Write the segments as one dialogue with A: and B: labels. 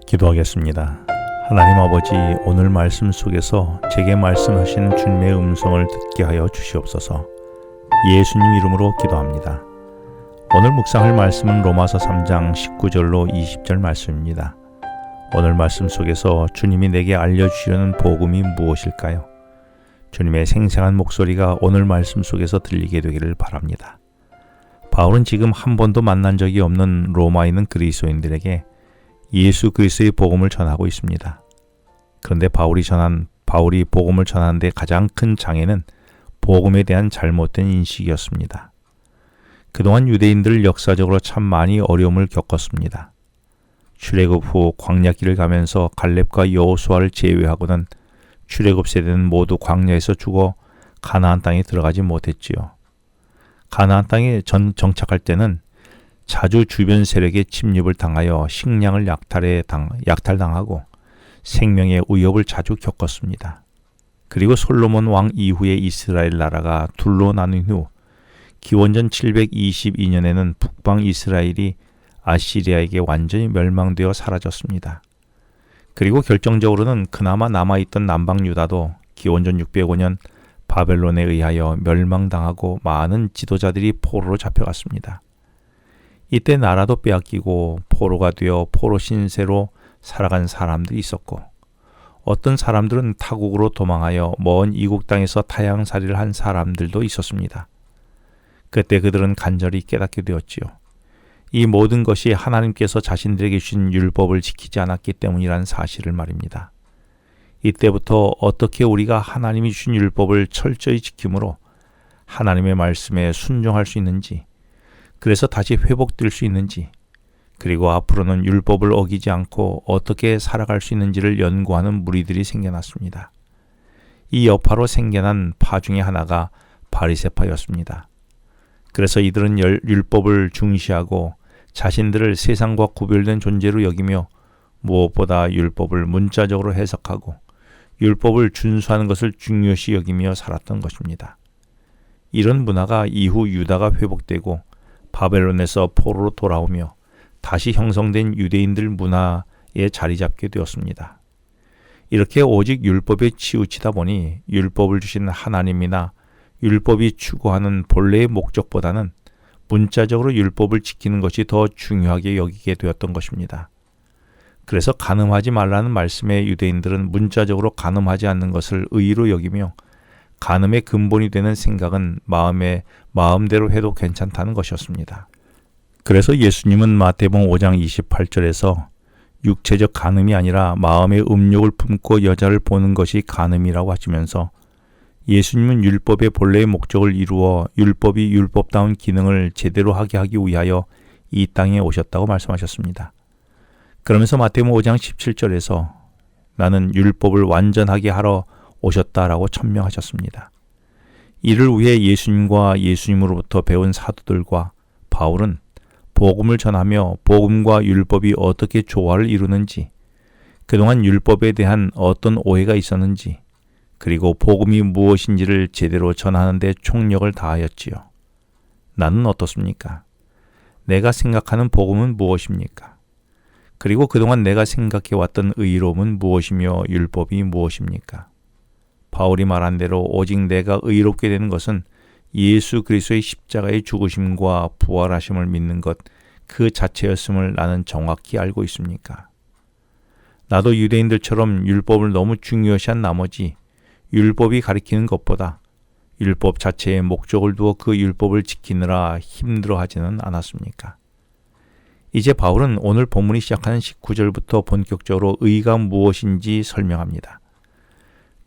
A: 기도하겠습니다. 하나님 아버지, 오늘 말씀 속에서 제게 말씀하시는 주님의 음성을 듣게 하여 주시옵소서. 예수님 이름으로 기도합니다. 오늘 묵상할 말씀은 로마서 3장 19절로 20절 말씀입니다. 오늘 말씀 속에서 주님이 내게 알려주시려는 복음이 무엇일까요? 주님의 생생한 목소리가 오늘 말씀 속에서 들리게 되기를 바랍니다. 바울은 지금 한 번도 만난 적이 없는 로마에 있는 그리스도인들에게 예수 그리스도의 복음을 전하고 있습니다. 그런데 바울이 복음을 전하는데 가장 큰 장애는 복음에 대한 잘못된 인식이었습니다. 그동안 유대인들 역사적으로 참 많이 어려움을 겪었습니다. 출애굽 후 광야길을 가면서 갈렙과 여호수아를 제외하고는 출애굽 세대는 모두 광야에서 죽어 가나안 땅에 들어가지 못했지요. 가나안 땅에 정착할 때는 자주 주변 세력의 침입을 당하여 식량을 약탈당하고 생명의 위협을 자주 겪었습니다. 그리고 솔로몬 왕 이후에 이스라엘 나라가 둘로 나뉜 후 기원전 722년에는 북방 이스라엘이 아시리아에게 완전히 멸망되어 사라졌습니다. 그리고 결정적으로는 그나마 남아있던 남방 유다도 기원전 605년 바벨론에 의하여 멸망당하고 많은 지도자들이 포로로 잡혀갔습니다. 이때 나라도 빼앗기고 포로가 되어 포로 신세로 살아간 사람들이 있었고, 어떤 사람들은 타국으로 도망하여 먼 이국 땅에서 타향살이를 한 사람들도 있었습니다. 그때 그들은 간절히 깨닫게 되었지요. 이 모든 것이 하나님께서 자신들에게 주신 율법을 지키지 않았기 때문이란 사실을 말입니다. 이때부터 어떻게 우리가 하나님이 주신 율법을 철저히 지킴으로 하나님의 말씀에 순종할 수 있는지, 그래서 다시 회복될 수 있는지, 그리고 앞으로는 율법을 어기지 않고 어떻게 살아갈 수 있는지를 연구하는 무리들이 생겨났습니다. 이 여파로 생겨난 파 중에 하나가 바리새파였습니다. 그래서 이들은 율법을 중시하고 자신들을 세상과 구별된 존재로 여기며 무엇보다 율법을 문자적으로 해석하고 율법을 준수하는 것을 중요시 여기며 살았던 것입니다. 이런 문화가 이후 유다가 회복되고 바벨론에서 포로로 돌아오며 다시 형성된 유대인들 문화에 자리 잡게 되었습니다. 이렇게 오직 율법에 치우치다 보니 율법을 주신 하나님이나 율법이 추구하는 본래의 목적보다는 문자적으로 율법을 지키는 것이 더 중요하게 여기게 되었던 것입니다. 그래서 간음하지 말라는 말씀에 유대인들은 문자적으로 간음하지 않는 것을 의의로 여기며 간음의 근본이 되는 생각은 마음대로 해도 괜찮다는 것이었습니다. 그래서 예수님은 마태복음 5장 28절에서 육체적 간음이 아니라 마음의 음욕을 품고 여자를 보는 것이 간음이라고 하시면서 예수님은 율법의 본래의 목적을 이루어 율법이 율법다운 기능을 제대로 하게 하기 위하여 이 땅에 오셨다고 말씀하셨습니다. 그러면서 마태복음 5장 17절에서 나는 율법을 완전하게 하러 오셨다라고 천명하셨습니다. 이를 위해 예수님과 예수님으로부터 배운 사도들과 바울은 복음을 전하며 복음과 율법이 어떻게 조화를 이루는지, 그동안 율법에 대한 어떤 오해가 있었는지, 그리고 복음이 무엇인지를 제대로 전하는 데 총력을 다하였지요. 나는 어떻습니까? 내가 생각하는 복음은 무엇입니까? 그리고 그동안 내가 생각해왔던 의로움은 무엇이며 율법이 무엇입니까? 바울이 말한 대로 오직 내가 의롭게 되는 것은 예수 그리스도의 십자가의 죽으심과 부활하심을 믿는 것 그 자체였음을 나는 정확히 알고 있습니까? 나도 유대인들처럼 율법을 너무 중요시한 나머지 율법이 가리키는 것보다 율법 자체의 목적을 두어 그 율법을 지키느라 힘들어하지는 않았습니까? 이제 바울은 오늘 본문이 시작하는 19절부터 본격적으로 의가 무엇인지 설명합니다.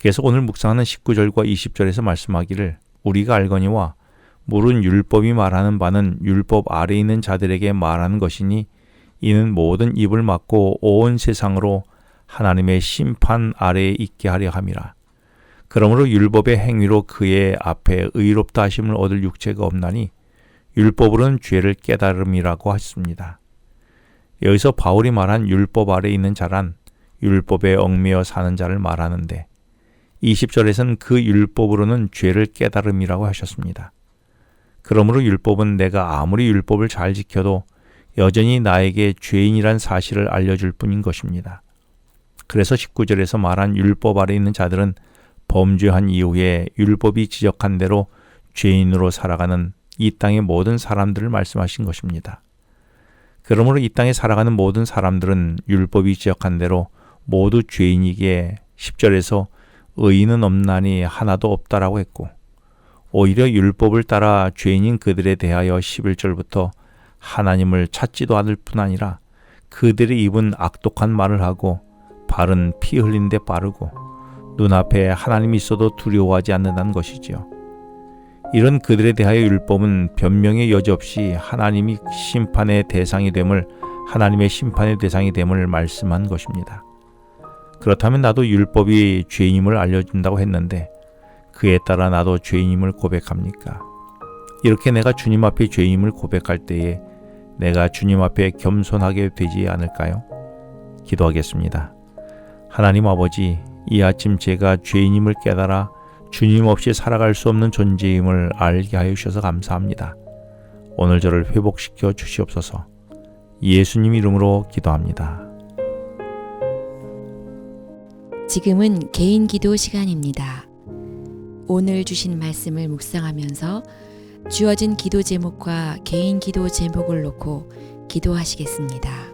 A: 그래서 오늘 묵상하는 19절과 20절에서 말씀하기를 우리가 알거니와 물은 율법이 말하는 바는 율법 아래에 있는 자들에게 말하는 것이니 이는 모든 입을 막고 온 세상으로 하나님의 심판 아래에 있게 하려 함이라. 그러므로 율법의 행위로 그의 앞에 의롭다 하심을 얻을 육체가 없나니 율법으로는 죄를 깨달음이라고 하셨습니다. 여기서 바울이 말한 율법 아래에 있는 자란 율법에 얽매여 사는 자를 말하는데 20절에서는 그 율법으로는 죄를 깨달음이라고 하셨습니다. 그러므로 율법은 내가 아무리 율법을 잘 지켜도 여전히 나에게 죄인이란 사실을 알려줄 뿐인 것입니다. 그래서 19절에서 말한 율법 아래 있는 자들은 범죄한 이후에 율법이 지적한 대로 죄인으로 살아가는 이 땅의 모든 사람들을 말씀하신 것입니다. 그러므로 이 땅에 살아가는 모든 사람들은 율법이 지적한 대로 모두 죄인이기에 10절에서 의인은 없나니 하나도 없다라고 했고, 오히려 율법을 따라 죄인인 그들에 대하여 11절부터 하나님을 찾지도 않을 뿐 아니라 그들의 입은 악독한 말을 하고 발은 피 흘린 데 빠르고 눈앞에 하나님이 있어도 두려워하지 않는다는 것이지요. 이런 그들에 대하여 율법은 변명의 여지 없이 하나님이 심판의 대상이 됨을, 하나님의 심판의 대상이 됨을 말씀한 것입니다. 그렇다면 나도 율법이 죄인임을 알려준다고 했는데 그에 따라 나도 죄인임을 고백합니까? 이렇게 내가 주님 앞에 죄인임을 고백할 때에 내가 주님 앞에 겸손하게 되지 않을까요? 기도하겠습니다. 하나님 아버지, 이 아침 제가 죄인임을 깨달아 주님 없이 살아갈 수 없는 존재임을 알게 하여 주셔서 감사합니다. 오늘 저를 회복시켜 주시옵소서. 예수님 이름으로 기도합니다.
B: 지금은 개인 기도 시간입니다. 오늘 주신 말씀을 묵상하면서 주어진 기도 제목과 개인 기도 제목을 놓고 기도하시겠습니다.